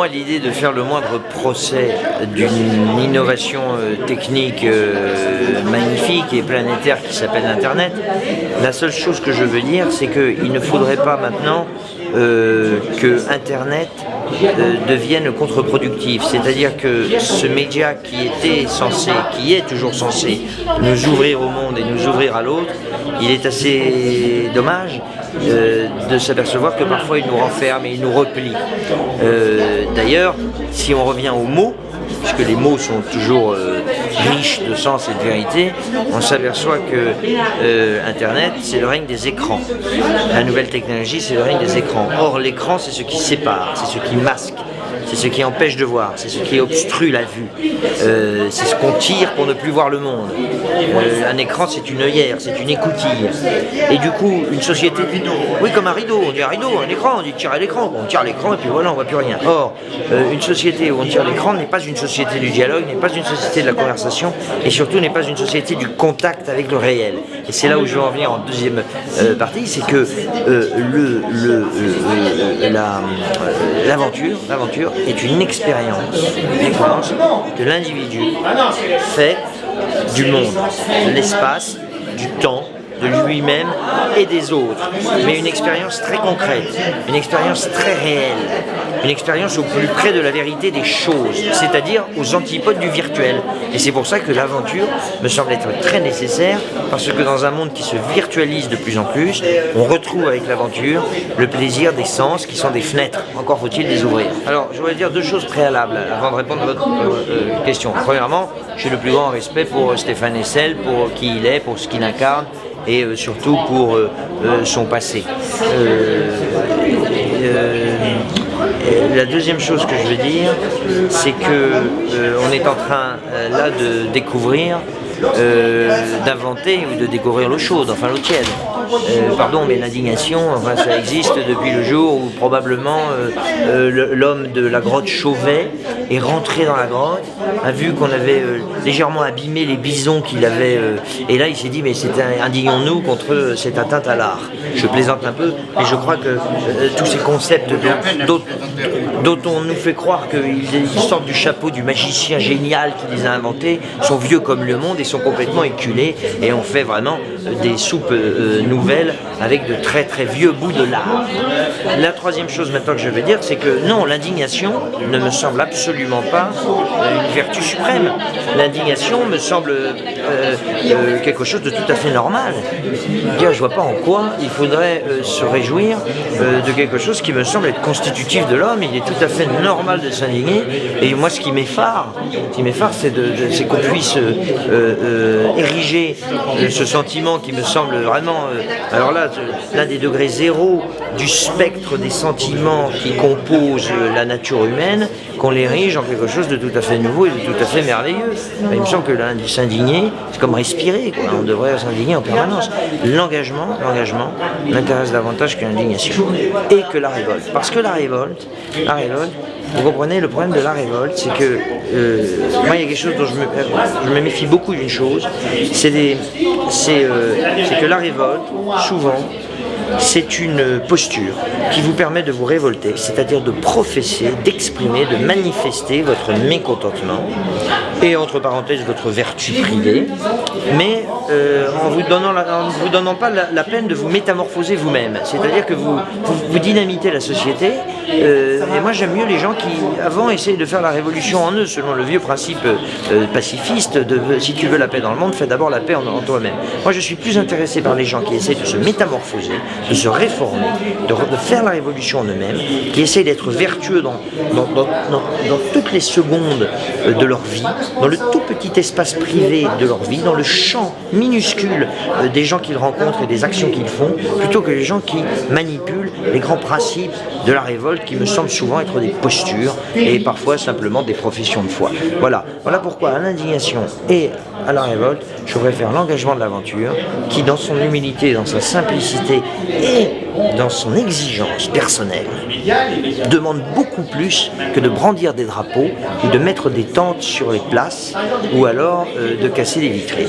moi, l'idée de faire le moindre procès d'une innovation technique magnifique et planétaire qui s'appelle Internet, la seule chose que je veux dire, c'est qu'il ne faudrait pas maintenant que Internet devienne contre-productif. C'est-à-dire que ce média qui est toujours censé nous ouvrir au monde et nous ouvrir à l'autre, il est assez dommage de s'apercevoir que parfois il nous renferme et il nous replie. D'ailleurs, si on revient aux mots, puisque les mots sont toujours riches de sens et de vérité, on s'aperçoit que Internet, c'est le règne des écrans. La nouvelle technologie, c'est le règne des écrans. Or, l'écran, c'est ce qui sépare, c'est ce qui masque, c'est ce qui empêche de voir, c'est ce qui obstrue la vue. C'est ce qu'on tire pour ne plus voir le monde. Un écran, c'est une œillère, c'est une écoutille. Et du coup, une société... Oui, comme un rideau, on dit un rideau, un écran, on dit tirer l'écran. On tire l'écran et puis voilà, on ne voit plus rien. Or, une société où on tire l'écran n'est pas une société du dialogue, n'est pas une société de la conversation, et surtout n'est pas une société du contact avec le réel. Et c'est là où je veux en venir en deuxième partie, c'est que l'aventure est une expérience que l'individu fait du monde, de l'espace, du temps, de lui-même et des autres, mais une expérience très concrète, une expérience très réelle, une expérience au plus près de la vérité des choses, c'est-à-dire aux antipodes du virtuel. Et c'est pour ça que l'aventure me semble être très nécessaire, parce que dans un monde qui se virtualise de plus en plus, on retrouve avec l'aventure le plaisir des sens qui sont des fenêtres, encore faut-il les ouvrir. Alors, je voudrais dire deux choses préalables avant de répondre à votre question. Premièrement, j'ai le plus grand respect pour Stéphane Hessel, pour qui il est, pour ce qu'il incarne, et surtout pour son passé. La deuxième chose que je veux dire, c'est que on est en train là de découvrir, d'inventer ou de découvrir l'eau chaude, enfin l'eau tiède. Pardon, mais l'indignation, enfin, ça existe depuis le jour où probablement l'homme de la grotte Chauvet est rentré dans la grotte, a vu qu'on avait légèrement abîmé les bisons qu'il avait, et là il s'est dit mais indignons-nous contre cette atteinte à l'art. Je plaisante un peu, mais je crois que tous ces concepts dont on nous fait croire qu'ils sortent du chapeau du magicien génial qui les a inventés sont vieux comme le monde et sont complètement éculés, et on fait vraiment des soupes nouvelles avec de très très vieux bouts de l'art. La troisième chose maintenant que je veux dire, c'est que non, l'indignation ne me semble absolument pas une vertu suprême. L'indignation me semble quelque chose de tout à fait normal. Je ne vois pas en quoi il faudrait se réjouir de quelque chose qui me semble être constitutif de l'homme. Il est tout à fait normal de s'indigner, et moi ce qui m'effare, c'est qu'on puisse ériger ce sentiment qui me semble vraiment, alors là, l'un des degrés zéro du spectre des sentiments qui composent la nature humaine, qu'on l'érige en quelque chose de tout à fait nouveau et de tout à fait merveilleux. Il me semble que s'indigner, c'est comme respirer, quoi. On devrait s'indigner en permanence. L'engagement m'intéresse davantage que l'indignation et que la révolte. Parce que la révolte, vous comprenez, le problème de la révolte, c'est que moi il y a quelque chose dont je me méfie beaucoup d'une chose, c'est que la révolte, souvent, c'est une posture qui vous permet de vous révolter, c'est-à-dire de professer, d'exprimer, de manifester votre mécontentement et entre parenthèses votre vertu privée, mais en vous donnant pas la peine de vous métamorphoser vous-même, c'est-à-dire que vous dynamitez la société. Et moi j'aime mieux les gens qui avant essayaient de faire la révolution en eux, selon le vieux principe pacifiste de si tu veux la paix dans le monde, fais d'abord la paix en toi-même. Moi je suis plus intéressé par les gens qui essaient de se métamorphoser, de se réformer, de faire la révolution en eux-mêmes, qui essayent d'être vertueux dans toutes les secondes de leur vie, dans le tout petit espace privé de leur vie, dans le champ minuscule des gens qu'ils rencontrent et des actions qu'ils font, plutôt que les gens qui manipulent les grands principes de la révolte qui me semblent souvent être des postures et parfois simplement des professions de foi. Voilà pourquoi à l'indignation et à la révolte, je préfère l'engagement de l'aventure qui, dans son humilité, dans sa simplicité et dans son exigence personnelle, demande beaucoup plus que de brandir des drapeaux ou de mettre des tentes sur les places ou alors de casser des vitrines.